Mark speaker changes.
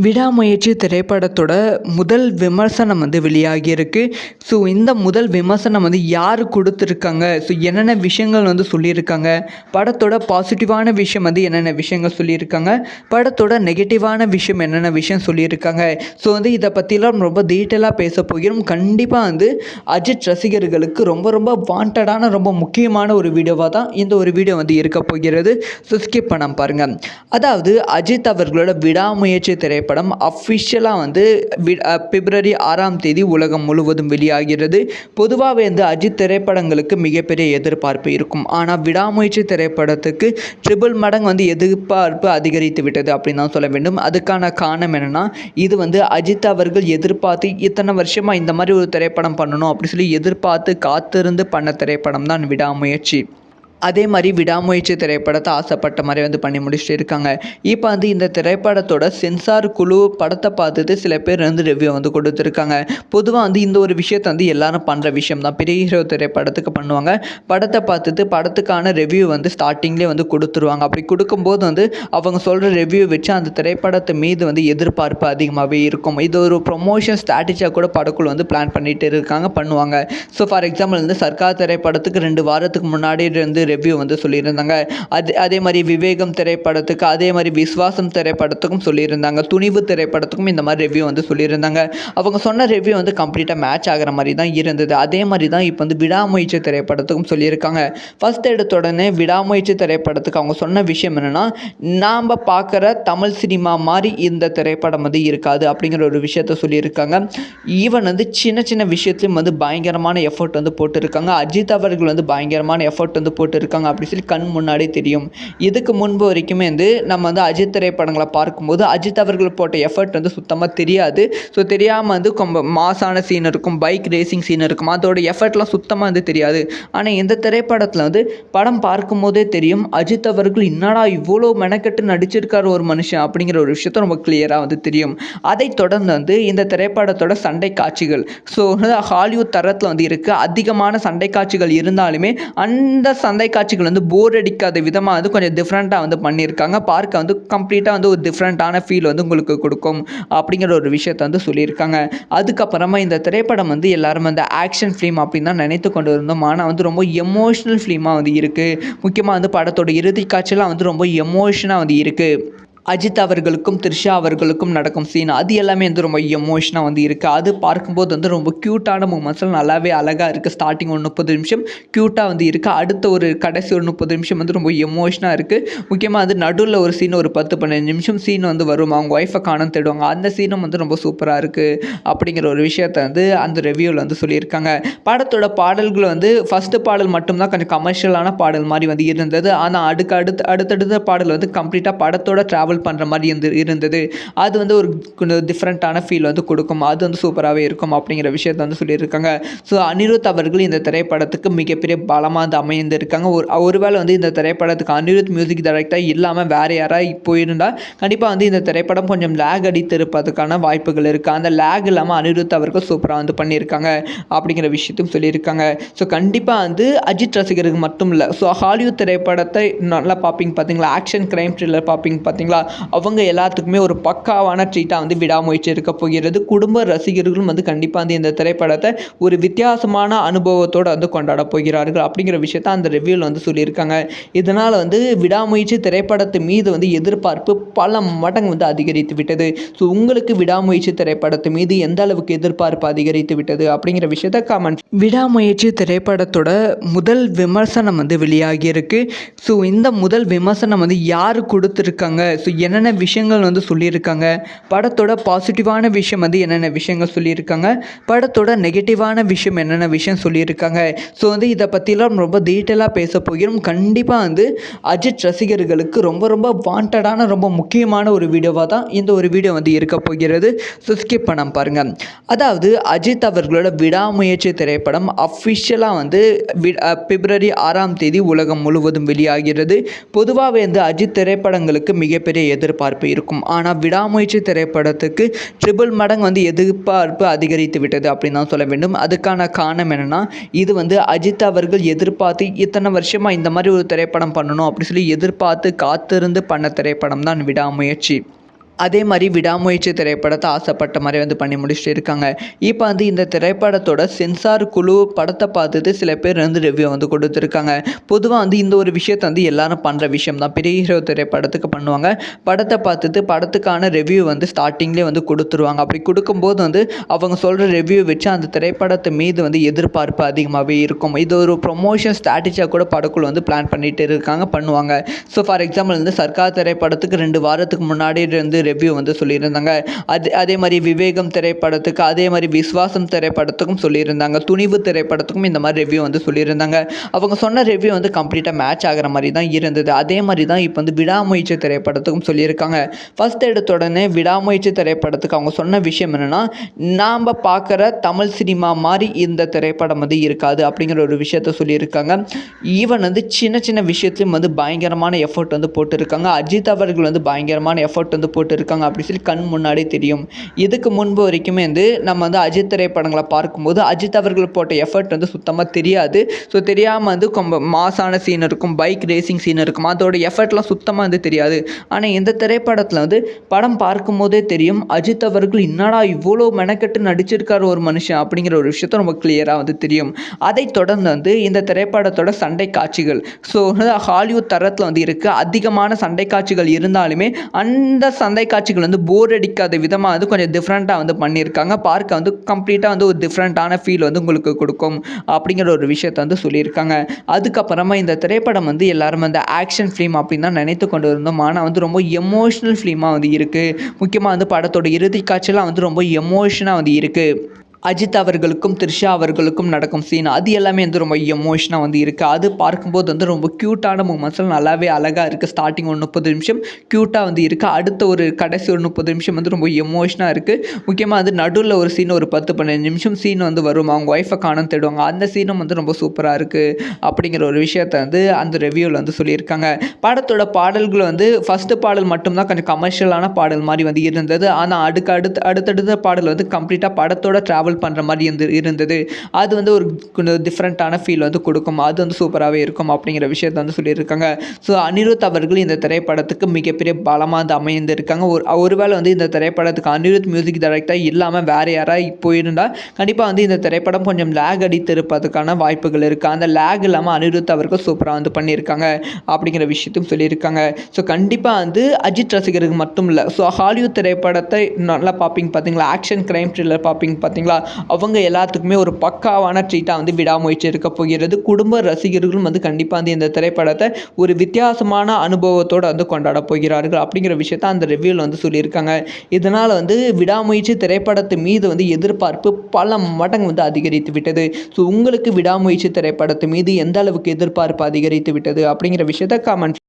Speaker 1: விடாமுயற்சி திரைப்படத்தோட முதல் விமர்சனம் வெளியாகியிருக்கு. ஸோ இந்த முதல் விமர்சனம் யார் கொடுத்துருக்காங்க, ஸோ என்னென்ன விஷயங்கள் சொல்லியிருக்காங்க, படத்தோட பாசிட்டிவான விஷயம் என்னென்ன விஷயங்கள் சொல்லியிருக்காங்க, படத்தோட நெகட்டிவான விஷயம் என்னென்ன விஷயம் சொல்லியிருக்காங்க. ஸோ இதை பற்றிலாம் ரொம்ப டீட்டெயிலாக பேச போகிறோம். கண்டிப்பாக அஜித் ரசிகர்களுக்கு ரொம்ப ரொம்ப வாண்டடான ரொம்ப முக்கியமான ஒரு வீடியோவாக தான் இந்த ஒரு வீடியோ இருக்க போகிறது. ஸோ ஸ்கிப் பண்ணாமல் பாருங்கள். அதாவது அஜித் அவர்களோட விடாமுயற்சி திரைப்படம் அஃபிஷியலாக பிப்ரவரி 6ஆம் தேதி உலகம் முழுவதும் வெளியாகிறது. பொதுவாகவே அஜித் திரைப்படங்களுக்கு மிகப்பெரிய எதிர்பார்ப்பு இருக்கும். ஆனால் விடாமுயற்சி திரைப்படத்துக்கு ட்ரிபிள் மடங்கு எதிர்பார்ப்பு அதிகரித்து விட்டது அப்படின்னு தான் சொல்ல வேண்டும். அதுக்கான காரணம் என்னென்னா, இது அஜித் அவர்கள் எதிர்பார்த்து இத்தனை வருஷமாக இந்த மாதிரி ஒரு திரைப்படம் பண்ணணும் அப்படி சொல்லி எதிர்பார்த்து காத்திருந்து பண்ண திரைப்படம் தான் விடாமுயற்சி. அதே மாதிரி விடாமுயற்சி திரைப்படத்தை ஆசைப்பட்ட மாதிரி பண்ணி முடிச்சுட்டு இருக்காங்க. இப்போ இந்த திரைப்படத்தோட சென்சார் குழு படத்தை பார்த்துட்டு சில பேர் ரிவ்யூ கொடுத்துருக்காங்க. பொதுவாக இந்த ஒரு விஷயத்தை எல்லாரும் பண்ணுற விஷயம் தான். பெரிய ஹீரோ திரைப்படத்துக்கு பண்ணுவாங்க. படத்தை பார்த்துட்டு படத்துக்கான ரிவ்யூ ஸ்டார்டிங்லேயே கொடுத்துருவாங்க. அப்படி கொடுக்கும்போது அவங்க சொல்கிற ரிவ்யூ வச்சு அந்த திரைப்படத்தை மீது எதிர்பார்ப்பு அதிகமாகவே இருக்கும். இது ஒரு ப்ரொமோஷன் ஸ்ட்ராட்டஜியாக கூட படக்குழு பிளான் பண்ணிட்டு இருக்காங்க, பண்ணுவாங்க. ஸோ ஃபார் எக்ஸாம்பிள் சர்க்கார் திரைப்படத்துக்கு 2 வாரத்துக்கு முன்னாடி ரிவ்யூ சொல்லியிருந்தாங்க. அதே மாதிரி விவேகம் திரைப்படத்துக்கு, அதே மாதிரி விஸ்வாசம் திரைப்படத்துக்கும் சொல்லியிருந்தாங்க. துணிவு திரைப்படத்துக்கும் இந்த மாதிரி ரிவ்யூ சொல்லியிருந்தாங்க. அவங்க சொன்ன ரிவ்யூ கம்ப்ளீட்டாக மேட்ச் ஆகிற மாதிரி தான் இருந்தது. அதே மாதிரி தான் இப்போ விடாமுயற்சி திரைப்படத்துக்கும் சொல்லியிருக்காங்க. ஃபர்ஸ்ட் எடுத்த உடனே விடாமுயற்சி திரைப்படத்துக்கு அவங்க சொன்ன விஷயம் என்னென்னா, நாம் பார்க்குற தமிழ் சினிமா மாதிரி இந்த திரைப்படம் இருக்காது அப்படிங்கிற ஒரு விஷயத்த சொல்லியிருக்காங்க. ஈவன் சின்ன சின்ன விஷயத்துலையும் பயங்கரமான எஃபர்ட் போட்டிருக்காங்க. அஜித் அவர்கள் பயங்கரமான எஃபர்ட் போட்டிருக்காங்க அப்படி சொல்லி கண் முன்னாடி தெரியும். இதுக்கு முன்பு வரைக்குமே நம்ம அஜித் திரைப்படங்களை பார்க்கும்போது அஜித் அவர்கள் போட்ட எஃபர்ட் சுத்தமாக தெரியாது. ஸோ தெரியாமல் மாசான சீன் இருக்கும், பைக் ரேசிங் சீன் இருக்கும், அதோட எஃபர்ட்லாம் சுத்தமாக தெரியாது. ஆனால் இந்த திரைப்படத்தில் படம் பார்க்கும்போதே தெரியும் அஜித் அவர்கள் என்னடா இவ்வளோ மெனக்கெட்டு நடிச்சிருக்காரு ஒரு மனுஷன் அப்படிங்கிற ஒரு விஷயத்த ரொம்ப கிளியராக தெரியும். அதை தொடர்ந்து இந்த திரைப்படத்தோட சண்டை காட்சிகள், ஸோ ஹாலிவுட் தரத்தில் இருக்குது. அதிகமான சண்டை காட்சிகள் இருந்தாலுமே அந்த சண்டை காட்சிகள் போர் அடிக்காத விதமாக கொஞ்சம் டிஃப்ரெண்ட்டாக பண்ணியிருக்காங்க. பார்க்க கம்ப்ளீட்டாக ஒரு டிஃப்ரெண்ட்டான ஃபீல் உங்களுக்கு கொடுக்கும் அப்படிங்கிற ஒரு விஷயத்தை சொல்லியிருக்காங்க. அதுக்கப்புறமா இந்த திரைப்படம் எல்லாரும் ஆக்ஷன் ஃபிலிம் அப்படின்னு தான் நினைத்து கொண்டு இருந்தோம். ஆனால் ரொம்ப எமோஷ்னல் ஃபிலிமாக இருக்குது. முக்கியமாக படத்தோட இறுதி காட்சியெல்லாம் ரொம்ப எமோஷனாக இருக்குது. அஜித் அவர்களுக்கும் த்ரிஷா அவர்களுக்கும் நடக்கும் சீன் அது எல்லாமே ரொம்ப எமோஷனாக இருக்குது. அது பார்க்கும்போது ரொம்ப க்யூட்டான மூமெண்ட்ஸ்லாம் நல்லாவே அழகாக இருக்குது. ஸ்டார்டிங் ஒரு 30 நிமிஷம் க்யூட்டாக இருக்குது. அடுத்த ஒரு கடைசி ஒரு 30 நிமிஷம் ரொம்ப எமோஷனாக இருக்குது. முக்கியமாக நடுவில் ஒரு சீன் ஒரு 10-15 நிமிஷம் சீன் வரும். அவங்க ஒய்ஃபை காண தேடுவாங்க. அந்த சீனும் ரொம்ப சூப்பராக இருக்குது அப்படிங்கிற ஒரு விஷயத்தை அந்த ரிவ்யூவில் சொல்லியிருக்காங்க. படத்தோட பாடல்கள் ஃபஸ்ட்டு பாடல் மட்டும்தான் கொஞ்சம் கமர்ஷியலான பாடல் மாதிரி இருந்தது. ஆனால் அடுத்தடுத்த பாடல் கம்ப்ளீட்டாக படத்தோட ட்ராவல் பண்ணுற மாதிரி இருந்தது. அது ஒரு டிஃப்ரெண்ட்டான ஃபீல் கொடுக்கும். அது சூப்பராகவே இருக்கும் அப்படிங்கிற விஷயத்தை சொல்லியிருக்காங்க. ஸோ அனிருத் அவர்கள் இந்த திரைப்படத்துக்கு மிகப்பெரிய பலமாக அமைந்திருக்காங்க. ஒருவேளை இந்த திரைப்படத்துக்கு அனிருத் மியூசிக் டைரக்டர் இல்லாமல் வேறு யாராவது போயிருந்தால் கண்டிப்பாக இந்த திரைப்படம் கொஞ்சம் லேக் அடித்திருப்பதுக்கான வாய்ப்புகள் இருக்குது. அந்த லேக் இல்லாமல் அனிருத் அவர்கள் சூப்பராக பண்ணியிருக்காங்க அப்படிங்கிற விஷயத்தையும் சொல்லியிருக்காங்க. ஸோ கண்டிப்பாக அஜித் ரசிகருக்கு மட்டும் இல்லை, ஸோ ஹாலிவுட் திரைப்படத்தை நல்லா பார்ப்பீங்க பார்த்தீங்களா, ஆக்ஷன் கிரைம் த்ரில்லர் பார்ப்பீங்க பார்த்தீங்களா, அவங்க எல்லாத்துக்குமே ஒரு பக்காவான ட்ரீட்டாக விடாமுயற்சி இருக்க போகிறது. குடும்ப ரசிகர்களும் கண்டிப்பாக இந்த திரைப்படத்தை ஒரு வித்தியாசமான அனுபவத்தோடு கொண்டாட போகிறார்கள் அப்படிங்கிற விஷயத்த அந்த ரிவ்யூவில் சொல்லியிருக்காங்க. இதனால் விடாமுயற்சி திரைப்படத்து மீது எதிர்பார்ப்பு பல மடங்கு அதிகரித்து விட்டது. ஸோ உங்களுக்கு விடாமுயற்சி திரைப்படத்து மீது எந்த அளவுக்கு எதிர்பார்ப்பு அதிகரித்து விட்டது அப்படிங்கிற விஷயத்த கமெண்ட். விடாமுயற்சி திரைப்படத்தோட முதல் விமர்சனம் வெளியாகியிருக்கு. ஸோ இந்த முதல் விமர்சனம் யார் கொடுத்துருக்காங்க, ஸோ என்னென்ன விஷயங்கள் சொல்லியிருக்காங்க, படத்தோட பாசிட்டிவான விஷயம் என்னென்ன விஷயங்கள் சொல்லியிருக்காங்க, படத்தோட நெகட்டிவான விஷயம் என்னென்ன விஷயம் சொல்லியிருக்காங்க. ஸோ இதை பற்றிலாம் ரொம்ப டீட்டெயிலாக பேச போகிறோம். கண்டிப்பாக அஜித் ரசிகர்களுக்கு ரொம்ப ரொம்ப வாண்டடான ரொம்ப முக்கியமான ஒரு வீடியோவாக தான் இந்த ஒரு வீடியோ இருக்க போகிறது. ஸோ ஸ்கிப் பண்ணாமல் பாருங்கள். அதாவது அஜித் அவர்களோட விடாமுயற்சி திரைப்படம் அஃபிஷியலாக பிப்ரவரி 6ஆம் தேதி உலகம் முழுவதும் வெளியாகிறது. பொதுவாகவே அஜித் திரைப்படங்களுக்கு மிகப்பெரிய எதிர்பார்ப்பு இருக்கும். ஆனால் விடாமுயற்சி திரைப்படத்துக்கு ட்ரிபிள் மடங்கு எதிர்பார்ப்பு அதிகரித்து விட்டது அப்படின்னு தான் சொல்ல வேண்டும். அதுக்கான காரணம் என்னென்னா, இது அஜித் அவர்கள் எதிர்பார்த்து இத்தனை வருஷமாக இந்த மாதிரி ஒரு திரைப்படம் பண்ணணும் அப்படி சொல்லி எதிர்பார்த்து காத்திருந்து பண்ண திரைப்படம் தான் விடாமுயற்சி. அதே மாதிரி விடாமுயற்சி திரைப்படத்தை ஆசைப்பட்ட மாதிரி வந்து பண்ணி முடிச்சுட்டு இருக்காங்க. இப்போ வந்து இந்த திரைப்படத்தோட சென்சார் குழு படத்தை பார்த்துட்டு சில பேர் வந்து ரிவ்யூ வந்து கொடுத்துருக்காங்க. பொதுவாக வந்து இந்த ஒரு விஷயத்தை வந்து எல்லாரும் பண்ணுற விஷயம் தான். பெரிய ஹீரோ திரைப்படத்துக்கு பண்ணுவாங்க. படத்தை பார்த்துட்டு படத்துக்கான ரிவ்யூ வந்து ஸ்டார்டிங்லேயே வந்து கொடுத்துருவாங்க. அப்படி கொடுக்கும்போது வந்து அவங்க சொல்கிற ரிவ்யூ வச்சு அந்த திரைப்படத்தை மீது வந்து எதிர்பார்ப்பு அதிகமாகவே இருக்கும். இது ஒரு ப்ரொமோஷன் ஸ்ட்ராட்டஜியாக கூட படக்குழு வந்து பிளான் பண்ணிட்டு இருக்காங்க, பண்ணுவாங்க. ஸோ ஃபார் எக்ஸாம்பிள் வந்து சர்க்கார் திரைப்படத்துக்கு 2 வாரத்துக்கு முன்னாடி இருந்து ரிவ்யூ வந்து சொல்லியிருந்தாங்க. அதே மாதிரி விவேகம் திரைப்படத்துக்கு, அதே மாதிரி விஸ்வாசம் திரைப்படத்துக்கும் சொல்லியிருந்தாங்க. துணிவு திரைப்படத்துக்கும் இந்த மாதிரி ரிவ்யூ வந்து சொல்லியிருந்தாங்க. அவங்க சொன்ன ரிவ்யூ வந்து கம்ப்ளீட்டாக மேட்ச் ஆகிற மாதிரி தான் இருந்தது. அதே மாதிரி தான் இப்போ வந்து விடாமுயற்சி திரைப்படத்துக்கும் சொல்லியிருக்காங்க. ஃபர்ஸ்ட் எடுத்த உடனே விடாமுயற்சி திரைப்படத்துக்கு அவங்க சொன்ன விஷயம் என்னென்னா, நாம் பார்க்குற தமிழ் சினிமா மாதிரி இந்த திரைப்படம் வந்து இருக்காது அப்படிங்கிற ஒரு விஷயத்த சொல்லியிருக்காங்க. ஈவன் வந்து சின்ன சின்ன விஷயத்துலையும் வந்து பயங்கரமான எஃபர்ட் வந்து போட்டிருக்காங்க. அஜித் அவர்கள் வந்து பயங்கரமான எஃபர்ட் வந்து போட்டிருக்காங்க அப்படி சொல்லி கண் முன்னாடி தெரியும். இதுக்கு முன்பு வரைக்குமே வந்து நம்ம வந்து அஜித் திரைப்படங்களை பார்க்கும்போது அஜித் அவர்கள் போட்ட எஃபர்ட் வந்து சுத்தமாக தெரியாது. ஸோ தெரியாமல் வந்து ரொம்ப மாசான சீன் இருக்கும், பைக் ரேசிங் சீன் இருக்கும், அதோட எஃபர்ட்லாம் சுத்தமாக வந்து தெரியாது. ஆனால் இந்த திரைப்படத்தில் வந்து படம் பார்க்கும்போதே தெரியும் அஜித் அவர்கள் என்னடா இவ்வளோ மெனக்கெட்டு நடிச்சிருக்காரு ஒரு மனுஷன் அப்படிங்கிற ஒரு விஷயத்த ரொம்ப கிளியராக வந்து தெரியும். அதை தொடர்ந்து வந்து இந்த திரைப்படத்தோட சண்டை காட்சிகள் ஸோ ஹாலிவுட் தரத்தில் வந்து இருக்குது. அதிகமான சண்டை காட்சிகள் இருந்தாலுமே அந்த சண்டை காட்சிகள் வந்து போர் அடிக்காத விதமாக வந்து கொஞ்சம் டிஃப்ரெண்ட்டாக வந்து பண்ணியிருக்காங்க. பார்க்க வந்து கம்ப்ளீட்டாக வந்து ஒரு டிஃப்ரெண்ட்டான ஃபீல் வந்து உங்களுக்கு கொடுக்கும் அப்படிங்கிற ஒரு விஷயத்தை வந்து சொல்லியிருக்காங்க. அதுக்கப்புறமா இந்த திரைப்படம் வந்து எல்லாரும் வந்து ஆக்ஷன் ஃபிலிம் அப்படின்னு தான் நினைத்து கொண்டு இருந்தோம். ஆனால் வந்து ரொம்ப எமோஷ்னல் ஃபிலிமாக வந்து இருக்குது. முக்கியமாக வந்து படத்தோட இறுதி காட்சியெல்லாம் வந்து ரொம்ப எமோஷனாக வந்து இருக்குது. அஜித் அவர்களுக்கும் த்ரிஷா அவர்களுக்கும் நடக்கும் சீன் அது எல்லாமே வந்து ரொம்ப எமோஷனாக வந்து இருக்குது. அது பார்க்கும்போது வந்து ரொம்ப க்யூட்டான மூமெண்ட்ஸ்லாம் நல்லாவே அழகாக இருக்குது. ஸ்டார்டிங் ஒரு 30 நிமிஷம் க்யூட்டாக வந்து இருக்குது. அடுத்த ஒரு கடைசி ஒரு 30 நிமிஷம் வந்து ரொம்ப எமோஷனாக இருக்குது. முக்கியமாக அது நடுவில் ஒரு சீன் ஒரு 10-15 நிமிஷம் சீன் வந்து வரும். அவங்க ஒய்ஃபை காணோன்னு தேடுவாங்க. அந்த சீனும் வந்து ரொம்ப சூப்பராக இருக்குது அப்படிங்கிற ஒரு விஷயத்தை வந்து அந்த ரிவ்யூவில் வந்து சொல்லியிருக்காங்க. படத்தோட பாடல்கள் வந்து ஃபஸ்ட்டு பாடல் மட்டும்தான் கொஞ்சம் கமர்ஷியலான பாடல் மாதிரி வந்து இருந்தது. ஆனால் அடுத்தடுத்த பாடல் வந்து கம்ப்ளீட்டாக படத்தோட ட்ராவல் பண்ணுற மாதிரி இருந்தது. அது வந்து ஒரு கொஞ்சம் டிஃப்ரெண்ட்டான ஃபீல் வந்து கொடுக்கும். அது வந்து சூப்பராகவே இருக்கும் அப்படிங்கிற விஷயத்தை வந்து சொல்லியிருக்காங்க. ஸோ அனிருத் அவர்கள் இந்த திரைப்படத்துக்கு மிகப்பெரிய பலமாக வந்து அமைந்திருக்காங்க. ஒருவேளை வந்து இந்த திரைப்படத்துக்கு அனிருத் மியூசிக் டைரக்டர் இல்லாமல் வேறு யாராவது போயிருந்தால் கண்டிப்பாக வந்து இந்த திரைப்படம் கொஞ்சம் லேக் அடித்து இருப்பதற்கான வாய்ப்புகள் இருக்குது. அந்த லேக் இல்லாமல் அனிருத் அவர்கள் சூப்பராக வந்து பண்ணியிருக்காங்க அப்படிங்கிற விஷயத்தையும் சொல்லியிருக்காங்க. ஸோ கண்டிப்பாக வந்து அஜித் ரசிகருக்கு மட்டும் இல்லை, ஸோ ஹாலிவுட் திரைப்படத்தை நல்லா பார்ப்பீங்க பார்த்தீங்களா, ஆக்ஷன் கிரைம் த்ரில்லர் பார்ப்பீங்க பார்த்தீங்களா, அவங்க எல்லாத்துக்குமே ஒரு பக்காவான ட்ரீட்டாக வந்து விடாமுயற்சி இருக்க போகிறது. குடும்ப ரசிகர்களும் வந்து கண்டிப்பாக வந்து இந்த திரைப்படத்தை ஒரு வித்தியாசமான அனுபவத்தோடு வந்து கொண்டாட போகிறார்கள் அப்படிங்கிற விஷயத்த அந்த ரிவ்யூவில் வந்து சொல்லியிருக்காங்க. இதனால் வந்து விடாமுயற்சி திரைப்படத்து மீது வந்து எதிர்பார்ப்பு பல மடங்கு வந்து அதிகரித்து விட்டது. ஸோ உங்களுக்கு விடாமுயற்சி திரைப்படத்து மீது எந்த அளவுக்கு எதிர்பார்ப்பு அதிகரித்து விட்டது அப்படிங்கிற விஷயத்த கமெண்ட்